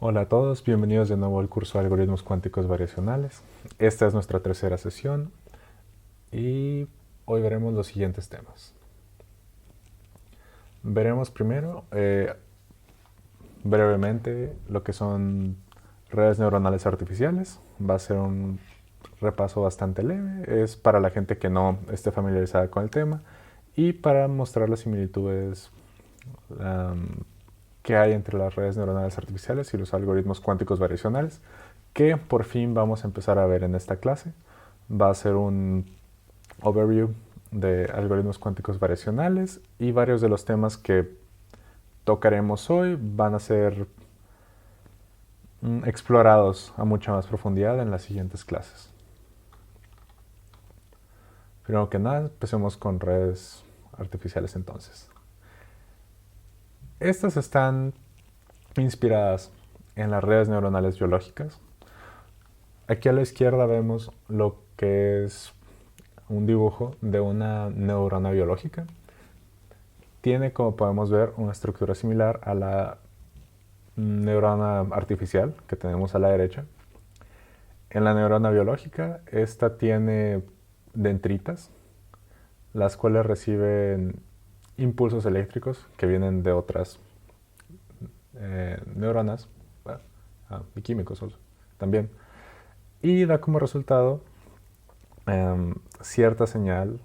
Hola a todos, bienvenidos de nuevo al curso de Algoritmos Cuánticos Variacionales. Esta es nuestra tercera sesión y hoy veremos los siguientes temas. Veremos primero, brevemente, lo que son redes neuronales artificiales. Va a ser un repaso bastante leve, es para la gente que no esté familiarizada con el tema y para mostrar las similitudes que hay entre las redes neuronales artificiales y los algoritmos cuánticos variacionales, que por fin vamos a empezar a ver en esta clase. Va a ser un overview de algoritmos cuánticos variacionales y varios de los temas que tocaremos hoy van a ser explorados a mucha más profundidad en las siguientes clases. Primero que nada, empecemos con redes artificiales entonces. Estas están inspiradas en las redes neuronales biológicas. Aquí a la izquierda vemos lo que es un dibujo de una neurona biológica. Tiene, como podemos ver, una estructura similar a la neurona artificial que tenemos a la derecha. En la neurona biológica, esta tiene dendritas, las cuales reciben impulsos eléctricos que vienen de otras neuronas y químicos también. Y da como resultado cierta señal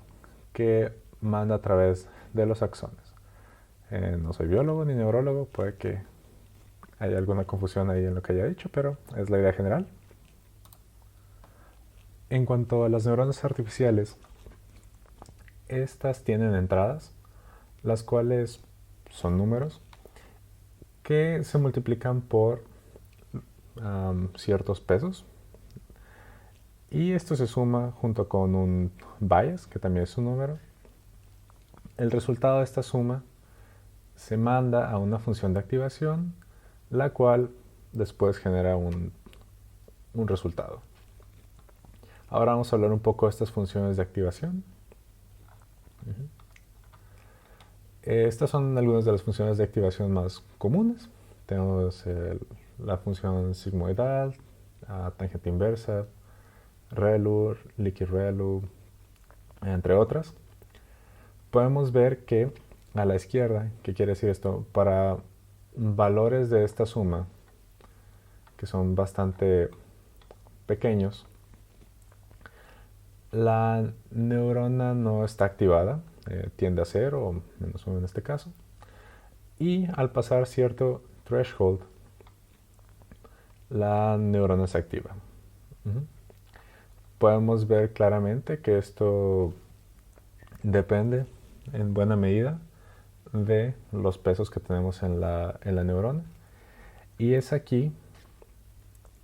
que manda a través de los axones. No soy biólogo ni neurólogo, puede que haya alguna confusión ahí en lo que haya dicho, pero es la idea general. En cuanto a las neuronas artificiales, estas tienen entradas, las cuales son números que se multiplican por ciertos pesos. Y esto se suma junto con un bias, que también es un número. El resultado de esta suma se manda a una función de activación, la cual después genera un resultado. Ahora vamos a hablar un poco de estas funciones de activación. Estas son algunas de las funciones de activación más comunes. Tenemos la función sigmoidal, tangente inversa, ReLU, Leaky ReLU, entre otras. Podemos ver que a la izquierda, ¿qué quiere decir esto? Para valores de esta suma, que son bastante pequeños, la neurona no está activada, tiende a 0 o -1 en este caso, y al pasar cierto threshold, la neurona se activa. Podemos ver claramente que esto depende en buena medida de los pesos que tenemos en la neurona, y es aquí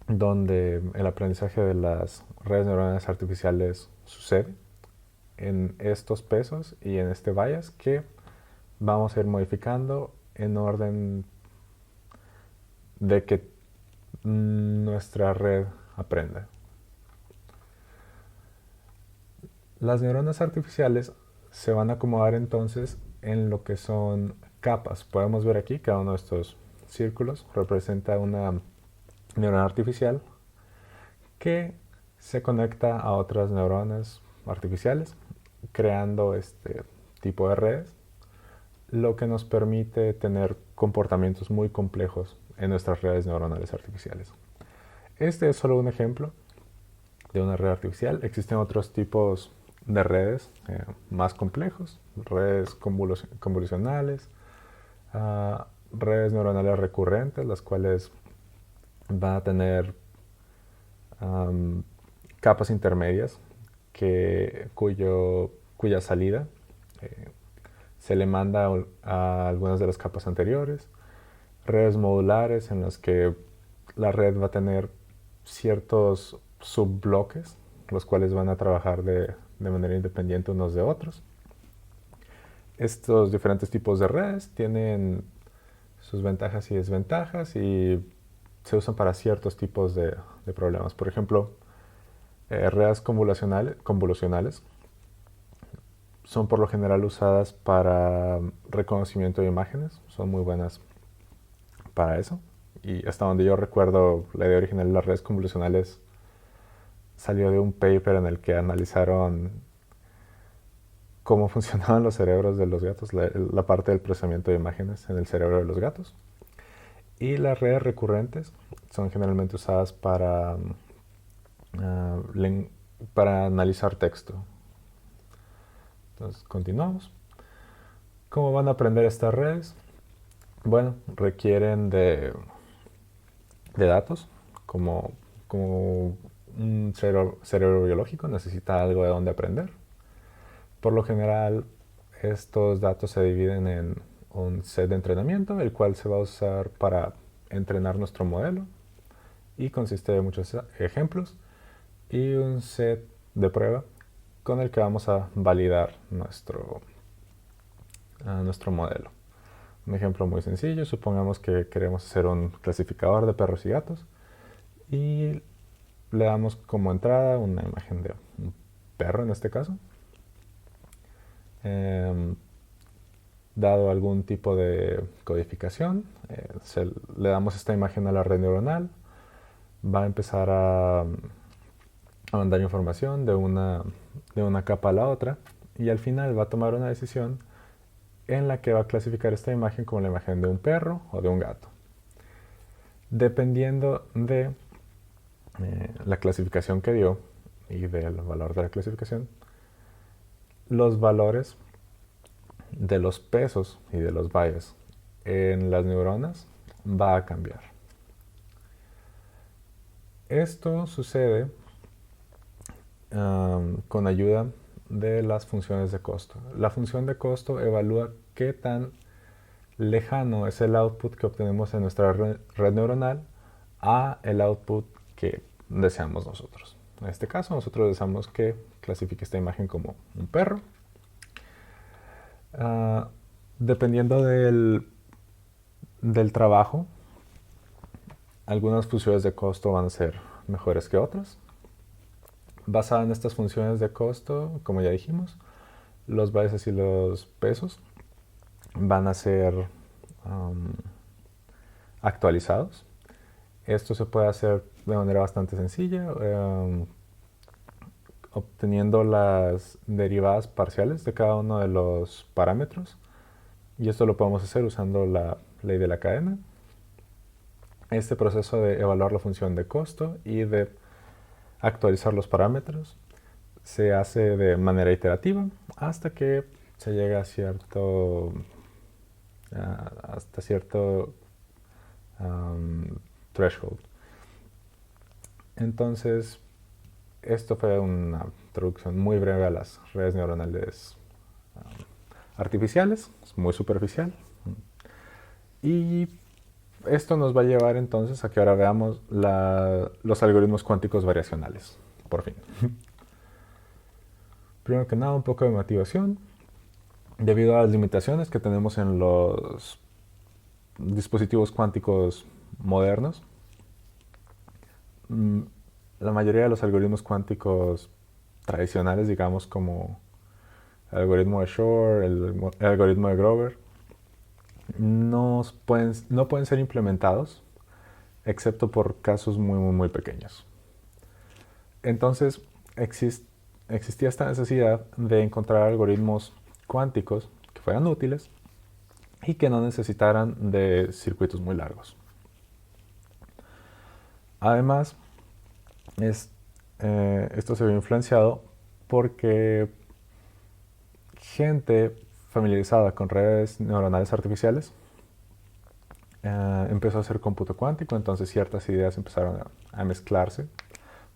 donde el aprendizaje de las redes neuronales artificiales sucede, en estos pesos y en este bias que vamos a ir modificando en orden de que nuestra red aprenda. Las neuronas artificiales se van a acomodar entonces en lo que son capas. Podemos ver aquí cada uno de estos círculos representa una neurona artificial que se conecta a otras neuronas artificiales, creando este tipo de redes, lo que nos permite tener comportamientos muy complejos en nuestras redes neuronales artificiales. Este es solo un ejemplo de una red artificial. Existen otros tipos de redes más complejos, redes convolucionales, redes neuronales recurrentes, las cuales van a tener capas intermedias cuya salida se le manda a algunas de las capas anteriores, redes modulares en las que la red va a tener ciertos subbloques, los cuales van a trabajar de manera independiente unos de otros. Estos diferentes tipos de redes tienen sus ventajas y desventajas y se usan para ciertos tipos de problemas. Por ejemplo, redes convolucionales son por lo general usadas para reconocimiento de imágenes, son muy buenas para eso. Y hasta donde yo recuerdo, la idea original de las redes convolucionales salió de un paper en el que analizaron cómo funcionaban los cerebros de los gatos, la parte del procesamiento de imágenes en el cerebro de los gatos. Y las redes recurrentes son generalmente usadas para analizar texto. Entonces, continuamos. ¿Cómo van a aprender estas redes? Bueno, requieren de datos, como un cerebro biológico necesita algo de donde aprender. Por lo general, estos datos se dividen en un set de entrenamiento, el cual se va a usar para entrenar nuestro modelo y consiste de muchos ejemplos, y un set de prueba con el que vamos a validar nuestro modelo. Un ejemplo muy sencillo, supongamos que queremos hacer un clasificador de perros y gatos y le damos como entrada una imagen de un perro en este caso. Dado algún tipo de codificación, le damos esta imagen a la red neuronal, va a empezar a mandar información de una capa a la otra y al final va a tomar una decisión en la que va a clasificar esta imagen como la imagen de un perro o de un gato. Dependiendo de la clasificación que dio y del valor de la clasificación, los valores de los pesos y de los bias en las neuronas va a cambiar. Esto sucede con ayuda de las funciones de costo. La función de costo evalúa qué tan lejano es el output que obtenemos en nuestra red neuronal a el output que deseamos nosotros. En este caso, nosotros deseamos que clasifique esta imagen como un perro. Dependiendo del trabajo, algunas funciones de costo van a ser mejores que otras. Basada en estas funciones de costo, como ya dijimos, los biases y los pesos van a ser actualizados. Esto se puede hacer de manera bastante sencilla, obteniendo las derivadas parciales de cada uno de los parámetros. Y esto lo podemos hacer usando la ley de la cadena. Este proceso de evaluar la función de costo y de actualizar los parámetros se hace de manera iterativa hasta que se llega a cierto threshold. Entonces, esto fue una introducción muy breve a las redes neuronales artificiales, muy superficial. Y esto nos va a llevar entonces a que ahora veamos los algoritmos cuánticos variacionales, por fin. Primero que nada, un poco de motivación. Debido a las limitaciones que tenemos en los dispositivos cuánticos modernos, la mayoría de los algoritmos cuánticos tradicionales, digamos como el algoritmo de Shor, el algoritmo de Grover, no pueden ser implementados excepto por casos muy pequeños. Entonces existía esta necesidad de encontrar algoritmos cuánticos que fueran útiles y que no necesitaran de circuitos muy largos. Además, esto se vio influenciado porque gente familiarizada con redes neuronales artificiales empezó a hacer cómputo cuántico, entonces ciertas ideas empezaron a mezclarse.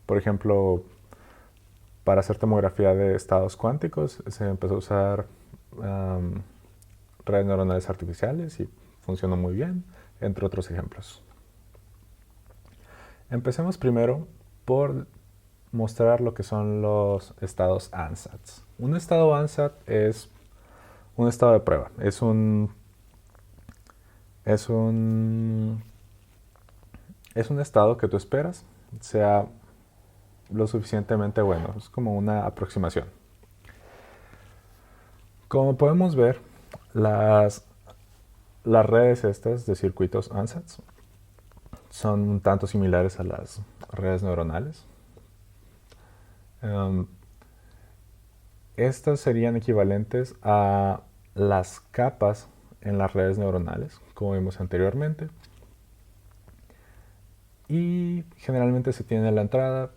Por ejemplo, para hacer tomografía de estados cuánticos se empezó a usar redes neuronales artificiales y funcionó muy bien, entre otros ejemplos. Empecemos primero por mostrar lo que son los estados ansatz. Un estado ansatz es un estado de prueba. Es un estado que tú esperas sea lo suficientemente bueno. Es como una aproximación. Como podemos ver, las redes estas de circuitos ansatz son un tanto similares a las redes neuronales. Estas serían equivalentes a las capas en las redes neuronales, como vimos anteriormente. Y generalmente se tiene en la entrada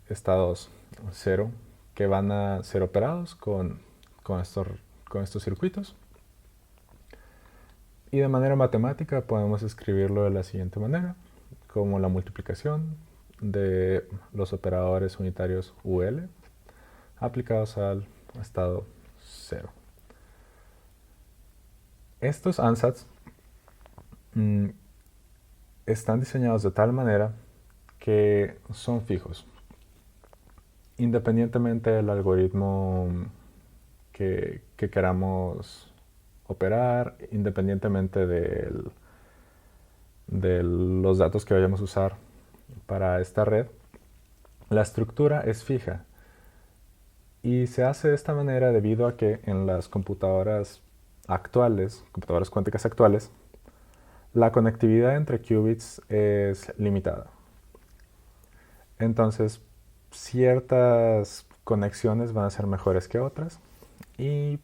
estados 0 que van a ser operados con estos circuitos. Y de manera matemática podemos escribirlo de la siguiente manera, como la multiplicación de los operadores unitarios UL aplicados al estado 0. Estos ansatz están diseñados de tal manera que son fijos, independientemente del algoritmo que queramos operar, independientemente de los datos que vayamos a usar para esta red. La estructura es fija y se hace de esta manera debido a que en las computadoras actuales, computadoras cuánticas actuales, la conectividad entre qubits es limitada. Entonces, ciertas conexiones van a ser mejores que otras y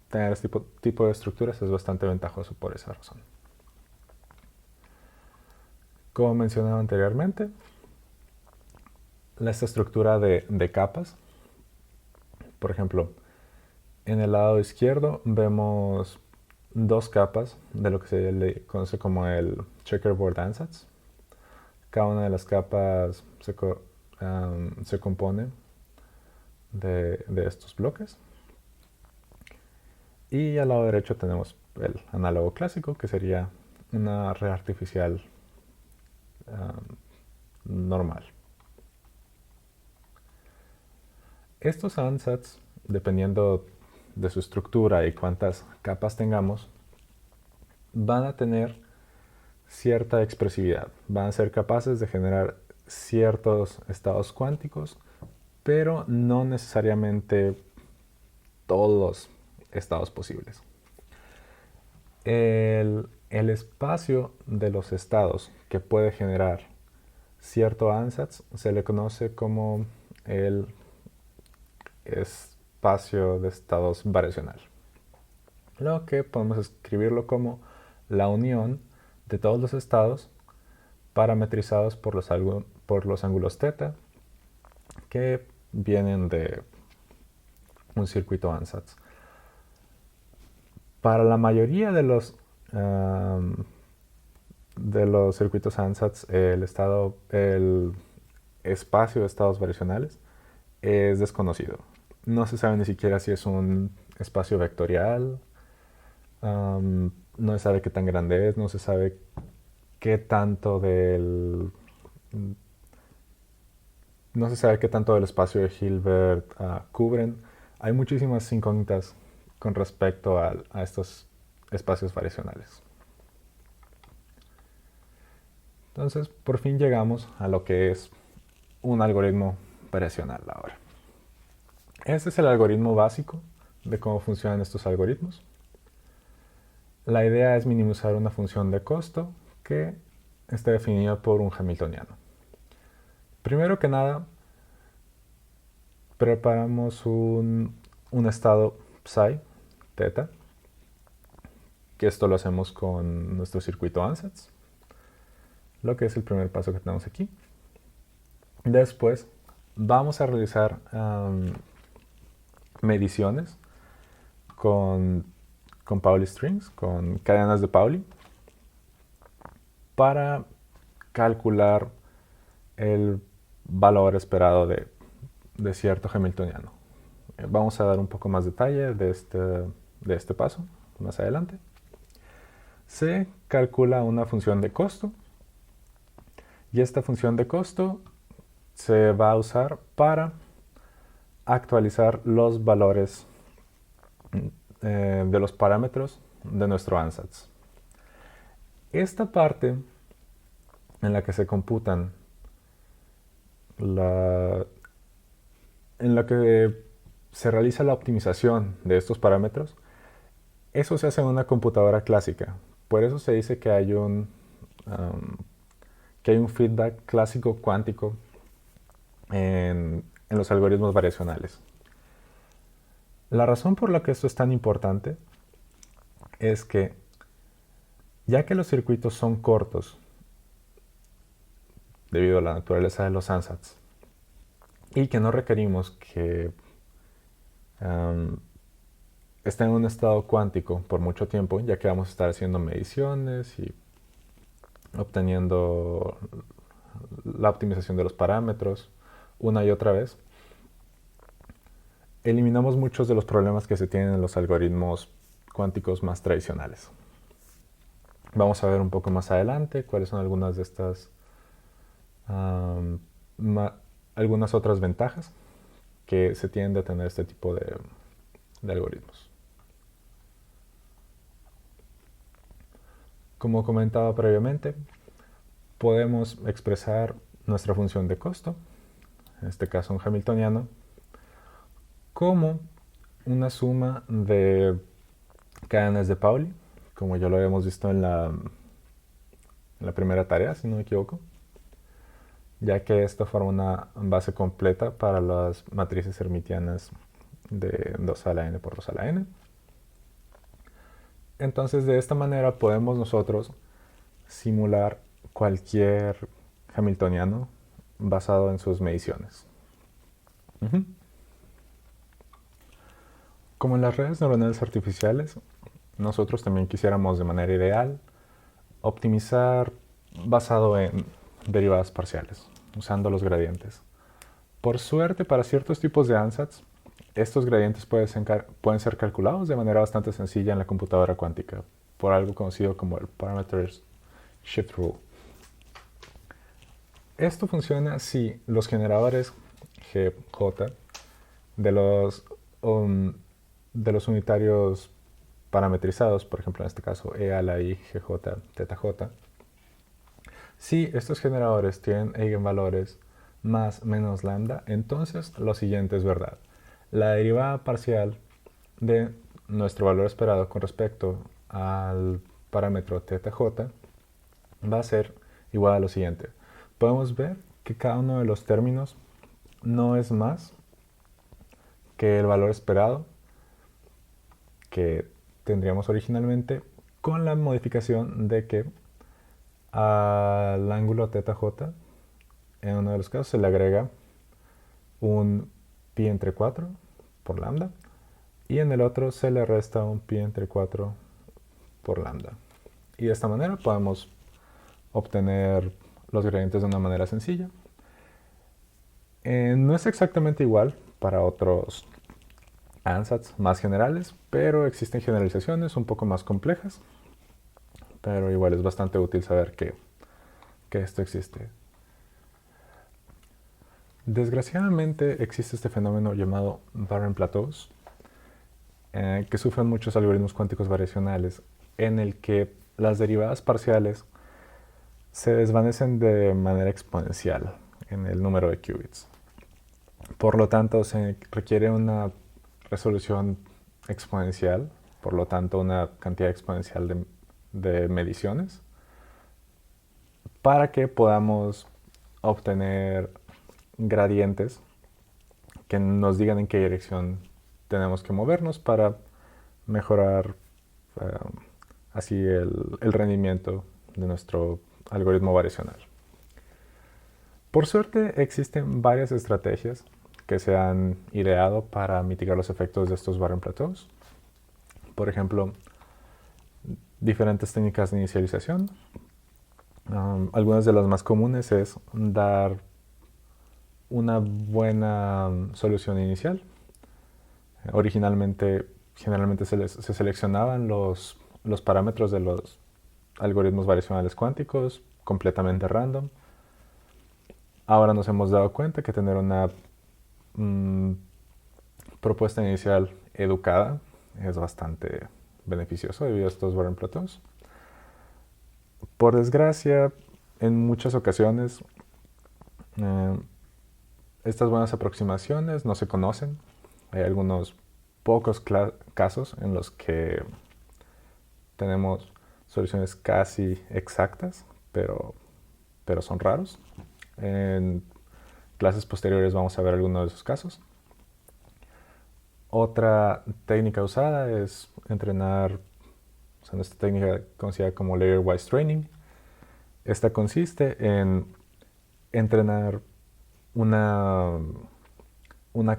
tener este tipo de estructuras es bastante ventajoso por esa razón. Como mencionaba anteriormente, esta estructura de capas, por ejemplo, en el lado izquierdo vemos dos capas de lo que se le conoce como el checkerboard ansatz. Cada una de las capas se compone de estos bloques. Y al lado derecho tenemos el análogo clásico, que sería una red artificial normal. Estos ansatz, dependiendo de su estructura y cuántas capas tengamos, van a tener cierta expresividad. Van a ser capaces de generar ciertos estados cuánticos, pero no necesariamente todos los estados posibles. El espacio de los estados que puede generar cierto ansatz se le conoce como el espacio de estados variacional, lo que podemos escribirlo como la unión de todos los estados parametrizados por los ángulos θ que vienen de un circuito ansatz. Para la mayoría de los circuitos ansatz, el espacio de estados variacionales es desconocido. No se sabe ni siquiera si es un espacio vectorial, no se sabe qué tan grande es, no se sabe qué tanto del espacio de Hilbert cubren. Hay muchísimas incógnitas con respecto a estos espacios variacionales. Entonces, por fin llegamos a lo que es un algoritmo variacional ahora. Este es el algoritmo básico de cómo funcionan estos algoritmos. La idea es minimizar una función de costo que esté definida por un hamiltoniano. Primero que nada, preparamos un estado psi, θ, que esto lo hacemos con nuestro circuito ansatz, lo que es el primer paso que tenemos aquí. Después vamos a realizar mediciones con Pauli strings, con cadenas de Pauli, para calcular el valor esperado de cierto hamiltoniano. Vamos a dar un poco más detalle de este paso más adelante. Se calcula una función de costo y esta función de costo se va a usar para actualizar los valores de los parámetros de nuestro ansatz. Esta parte en la que se computan en la que se realiza la optimización de estos parámetros, eso se hace en una computadora clásica. Por eso se dice que hay un que hay un feedback clásico cuántico en los algoritmos variacionales. La razón por la que esto es tan importante es que, ya que los circuitos son cortos debido a la naturaleza de los ansatz y que no requerimos que estén en un estado cuántico por mucho tiempo, ya que vamos a estar haciendo mediciones y obteniendo la optimización de los parámetros una y otra vez, eliminamos muchos de los problemas que se tienen en los algoritmos cuánticos más tradicionales. Vamos a ver un poco más adelante cuáles son algunas de estas, algunas otras ventajas que se tienen de tener este tipo de algoritmos. Como comentaba previamente, podemos expresar nuestra función de costo, en este caso un hamiltoniano, como una suma de cadenas de Pauli, como ya lo habíamos visto en la primera tarea, si no me equivoco, ya que esto forma una base completa para las matrices hermitianas de 2 a la n por 2 a la n. Entonces, de esta manera podemos nosotros simular cualquier hamiltoniano basado en sus mediciones. Como en las redes neuronales artificiales, nosotros también quisiéramos de manera ideal optimizar basado en derivadas parciales, usando los gradientes. Por suerte, para ciertos tipos de ansatz, estos gradientes pueden ser calculados de manera bastante sencilla en la computadora cuántica, por algo conocido como el Parameters Shift Rule. Esto funciona si los generadores GJ de los unitarios parametrizados, por ejemplo en este caso E a la I, GJ, θJ, si estos generadores tienen eigenvalores más menos lambda, entonces lo siguiente es verdad. La derivada parcial de nuestro valor esperado con respecto al parámetro θj va a ser igual a lo siguiente. Podemos ver que cada uno de los términos no es más que el valor esperado que tendríamos originalmente, con la modificación de que al ángulo θj en uno de los casos se le agrega un pi entre 4 por lambda y en el otro se le resta un pi entre 4 por lambda. Y de esta manera podemos obtener los gradientes de una manera sencilla. No es exactamente igual para otros ansatz más generales, pero existen generalizaciones un poco más complejas, pero igual es bastante útil saber que esto existe. Desgraciadamente existe este fenómeno llamado barren plateaus, que sufren muchos algoritmos cuánticos variacionales, en el que las derivadas parciales se desvanecen de manera exponencial en el número de qubits. Por lo tanto, se requiere una resolución exponencial, por lo tanto una cantidad exponencial de mediciones, para que podamos obtener gradientes que nos digan en qué dirección tenemos que movernos para mejorar así el rendimiento de nuestro algoritmo variacional. Por suerte existen varias estrategias que se han ideado para mitigar los efectos de estos barren plateaus. Por ejemplo, diferentes técnicas de inicialización. Algunas de las más comunes es dar una buena solución inicial. Originalmente, generalmente se seleccionaban los parámetros de los algoritmos variacionales cuánticos completamente random. Ahora nos hemos dado cuenta que tener una propuesta inicial educada es bastante beneficioso debido a estos barren plateaus. Por desgracia, en muchas ocasiones estas buenas aproximaciones no se conocen. Hay algunos pocos casos en los que tenemos soluciones casi exactas, pero pero son raros. En clases posteriores vamos a ver algunos de esos casos. Otra técnica usada es entrenar, esta técnica conocida como layer-wise training. Esta consiste en entrenar una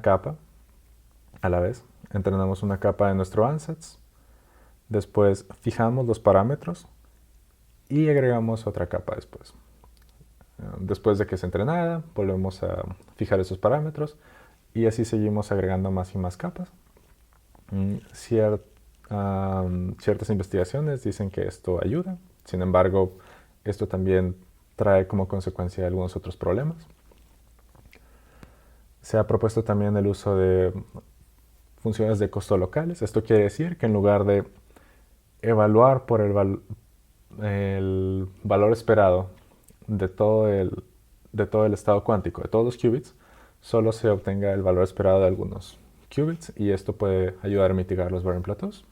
capa a la vez. Entrenamos una capa de nuestro ansatz, después fijamos los parámetros y agregamos otra capa después. Después de que es entrenada, volvemos a fijar esos parámetros y así seguimos agregando más y más capas. Ciertas investigaciones dicen que esto ayuda, sin embargo, esto también trae como consecuencia algunos otros problemas. Se ha propuesto también el uso de funciones de costo locales. Esto quiere decir que en lugar de evaluar por el valor esperado de todo el estado cuántico, de todos los qubits, solo se obtenga el valor esperado de algunos qubits y esto puede ayudar a mitigar los Barren Plateaus.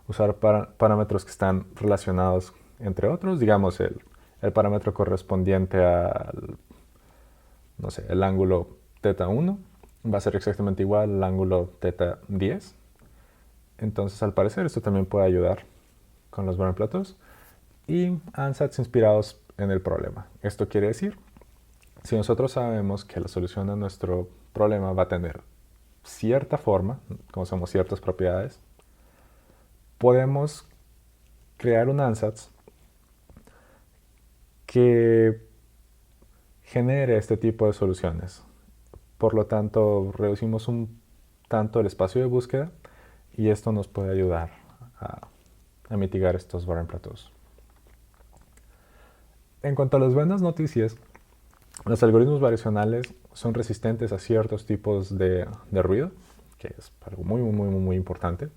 Usar parámetros que están relacionados entre otros, digamos el parámetro correspondiente al, no sé, el ángulo θ1 va a ser exactamente igual al ángulo θ10. Entonces, al parecer, esto también puede ayudar con los Barren Plateaus y ansatz inspirados en el problema. Esto quiere decir, si nosotros sabemos que la solución a nuestro problema va a tener cierta forma, conocemos ciertas propiedades, podemos crear un ansatz que genere este tipo de soluciones. Por lo tanto, reducimos un tanto el espacio de búsqueda y esto nos puede ayudar a mitigar estos Barren Plateaus. En cuanto a las buenas noticias, los algoritmos variacionales son resistentes a ciertos tipos de ruido, que es algo muy importante.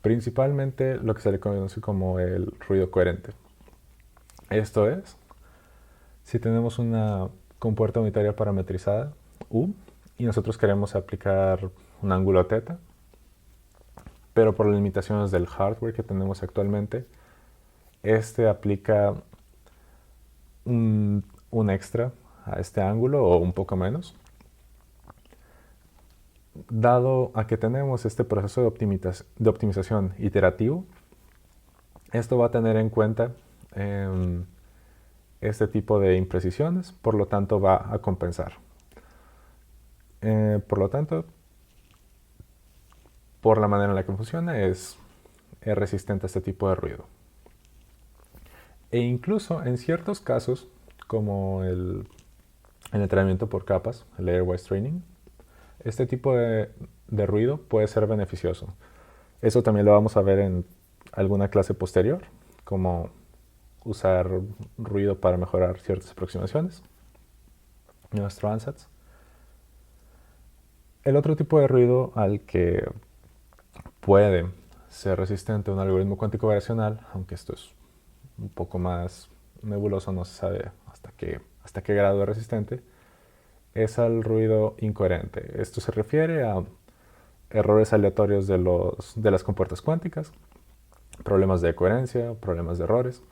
Principalmente lo que se le conoce como el ruido coherente. Esto es, si tenemos una compuerta unitaria parametrizada, U, y nosotros queremos aplicar un ángulo θ, pero por las limitaciones del hardware que tenemos actualmente, este aplica un extra a este ángulo o un poco menos. Dado a que tenemos este proceso de optimización iterativo, esto va a tener en cuenta este tipo de imprecisiones, por lo tanto va a compensar. Por lo tanto, por la manera en la que funciona, es resistente a este tipo de ruido. E incluso en ciertos casos, como el entrenamiento por capas, el layer-wise training, este tipo de ruido puede ser beneficioso. Eso también lo vamos a ver en alguna clase posterior, como usar ruido para mejorar ciertas aproximaciones de nuestro ansatz. El otro tipo de ruido al que puede ser resistente un algoritmo cuántico variacional, aunque esto es un poco más nebuloso, no se sabe hasta qué grado es resistente, es al ruido incoherente. Esto se refiere a errores aleatorios de las compuertas cuánticas, problemas de coherencia, problemas de errores.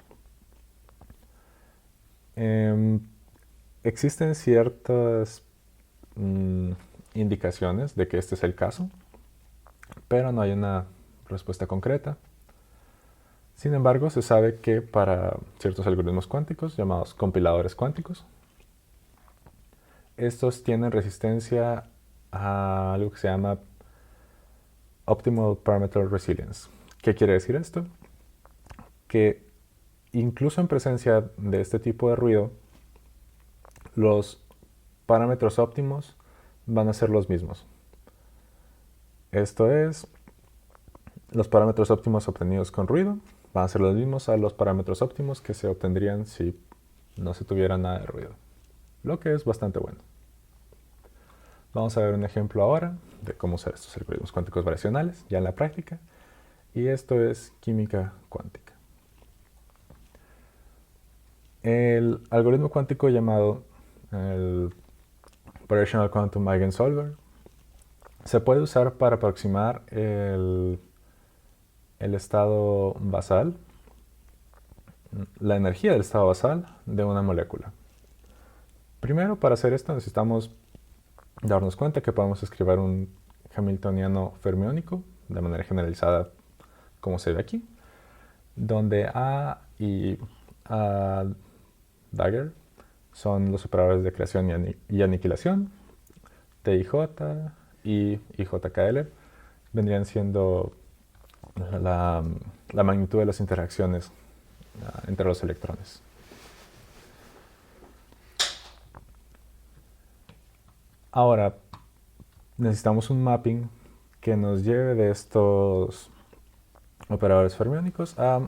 Existen ciertas indicaciones de que este es el caso, pero no hay una respuesta concreta. Sin embargo, se sabe que para ciertos algoritmos cuánticos, llamados compiladores cuánticos, estos tienen resistencia a algo que se llama Optimal Parameter Resilience. ¿Qué quiere decir esto? Que incluso en presencia de este tipo de ruido, los parámetros óptimos van a ser los mismos. Esto es, los parámetros óptimos obtenidos con ruido van a ser los mismos a los parámetros óptimos que se obtendrían si no se tuviera nada de ruido, lo que es bastante bueno. Vamos a ver un ejemplo ahora de cómo usar estos algoritmos cuánticos variacionales ya en la práctica, y esto es química cuántica. El algoritmo cuántico llamado el Variational Quantum Eigensolver se puede usar para aproximar el estado basal la energía del estado basal de una molécula. Primero, para hacer esto necesitamos darnos cuenta que podemos escribir un hamiltoniano fermiónico de manera generalizada, como se ve aquí, donde A y A dagger son los operadores de creación y aniquilación, T y J y JKL vendrían siendo la magnitud de las interacciones entre los electrones. Ahora, necesitamos un mapping que nos lleve de estos operadores fermiónicos a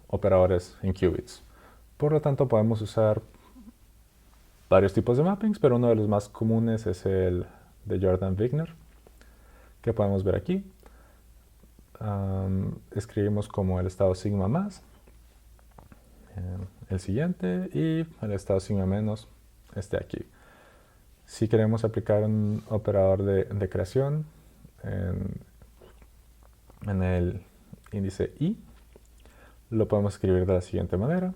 operadores en qubits. Por lo tanto, podemos usar varios tipos de mappings, pero uno de los más comunes es el de Jordan-Wigner, que podemos ver aquí. Escribimos como el estado sigma más, el siguiente, y el estado sigma menos, este aquí. Si queremos aplicar un operador de creación en el índice I, lo podemos escribir de la siguiente manera.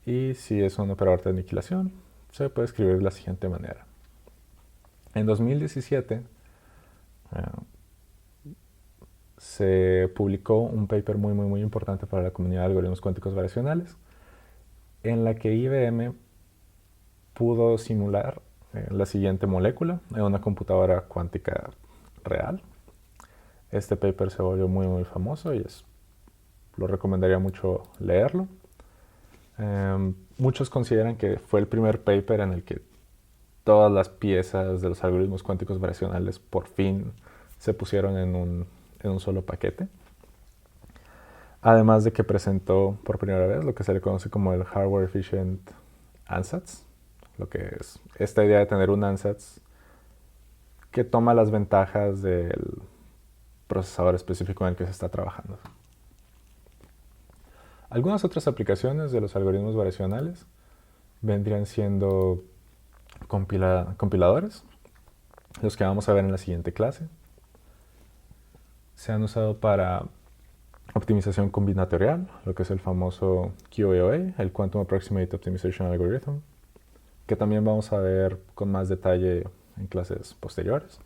Y si es un operador de aniquilación, se puede escribir de la siguiente manera. En 2017 se publicó un paper muy importante para la comunidad de algoritmos cuánticos variacionales, en la que IBM pudo simular la siguiente molécula en una computadora cuántica real. Este paper se volvió muy famoso y lo recomendaría mucho leerlo. Muchos consideran que fue el primer paper en el que todas las piezas de los algoritmos cuánticos variacionales por fin se pusieron en un solo paquete. Además de que presentó por primera vez lo que se le conoce como el Hardware Efficient Ansatz, lo que es esta idea de tener un ansatz que toma las ventajas del procesador específico en el que se está trabajando. Algunas otras aplicaciones de los algoritmos variacionales vendrían siendo compiladores, los que vamos a ver en la siguiente clase. Se han usado para optimización combinatorial, lo que es el famoso QAOA, el Quantum Approximate Optimization Algorithm, que también vamos a ver con más detalle en clases posteriores.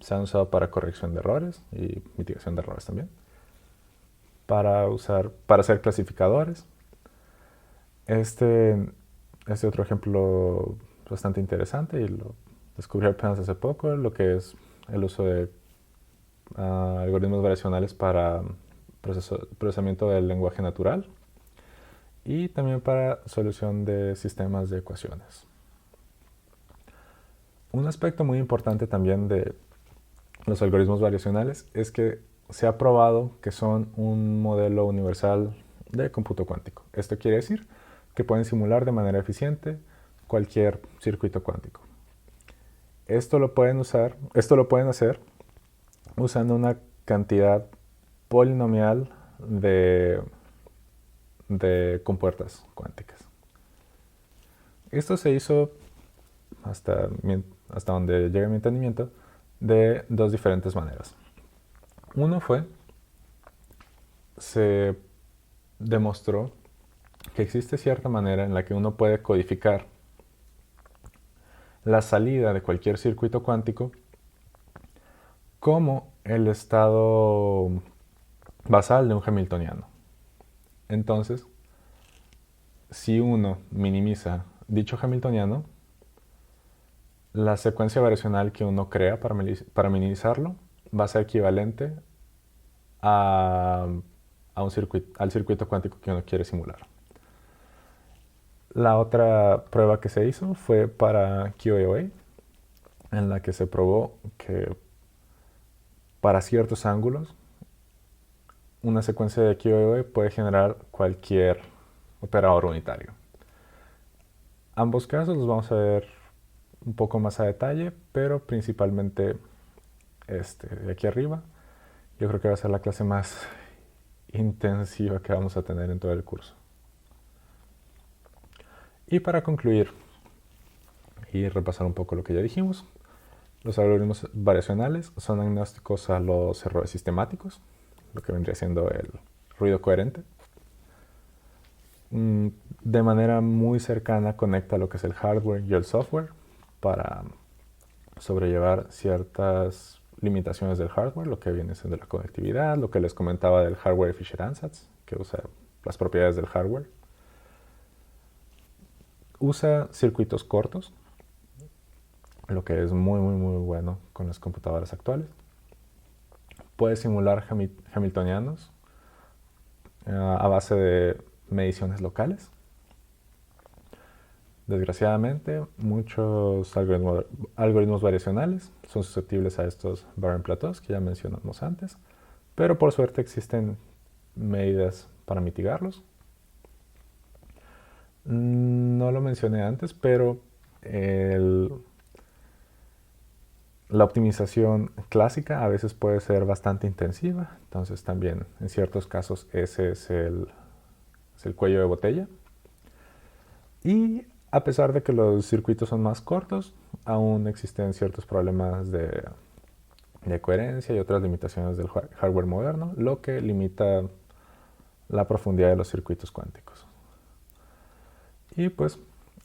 Se han usado para corrección de errores y mitigación de errores también. Para hacer clasificadores. Este otro ejemplo bastante interesante y lo descubrí apenas hace poco, lo que es el uso de algoritmos variacionales para procesamiento del lenguaje natural y también para solución de sistemas de ecuaciones. Un aspecto muy importante también de los algoritmos variacionales es que se ha probado que son un modelo universal de cómputo cuántico. Esto quiere decir que pueden simular de manera eficiente cualquier circuito cuántico. Esto lo pueden hacer usando una cantidad polinomial de compuertas cuánticas. Esto se hizo, hasta donde llega mi entendimiento, de dos diferentes maneras. Uno se demostró que existe cierta manera en la que uno puede codificar la salida de cualquier circuito cuántico como el estado basal de un hamiltoniano. Entonces, si uno minimiza dicho hamiltoniano, la secuencia variacional que uno crea para minimizarlo va a ser equivalente al circuito cuántico que uno quiere simular. La otra prueba que se hizo fue para QAOA, en la que se probó que para ciertos ángulos una secuencia de QAOA puede generar cualquier operador unitario. Ambos casos los vamos a ver un poco más a detalle, pero principalmente de aquí arriba. Yo creo que va a ser la clase más intensiva que vamos a tener en todo el curso. Y para concluir y repasar un poco lo que ya dijimos, los algoritmos variacionales son agnósticos a los errores sistemáticos, lo que vendría siendo el ruido coherente. De manera muy cercana conecta lo que es el hardware y el software para sobrellevar ciertas limitaciones del hardware, lo que viene siendo la conectividad, lo que les comentaba del hardware efficient ansatz, que usa las propiedades del hardware. Usa circuitos cortos, lo que es muy bueno con las computadoras actuales. Puede simular hamiltonianos a base de mediciones locales. Desgraciadamente, muchos algoritmos variacionales son susceptibles a estos Barren Plateaus que ya mencionamos antes, pero por suerte existen medidas para mitigarlos. No lo mencioné antes, pero la optimización clásica a veces puede ser bastante intensiva, entonces también en ciertos casos ese es el cuello de botella. Y a pesar de que los circuitos son más cortos, aún existen ciertos problemas de coherencia y otras limitaciones del hardware moderno, lo que limita la profundidad de los circuitos cuánticos. Y pues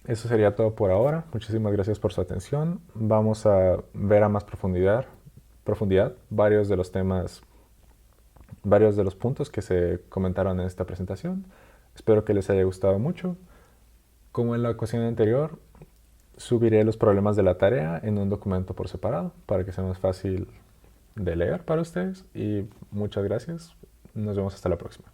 eso sería todo por ahora. Muchísimas gracias por su atención. Vamos a ver a más profundidad varios de los temas, varios de los puntos que se comentaron en esta presentación. Espero que les haya gustado mucho. Como en la ocasión anterior, subiré los problemas de la tarea en un documento por separado para que sea más fácil de leer para ustedes. Y muchas gracias. Nos vemos hasta la próxima.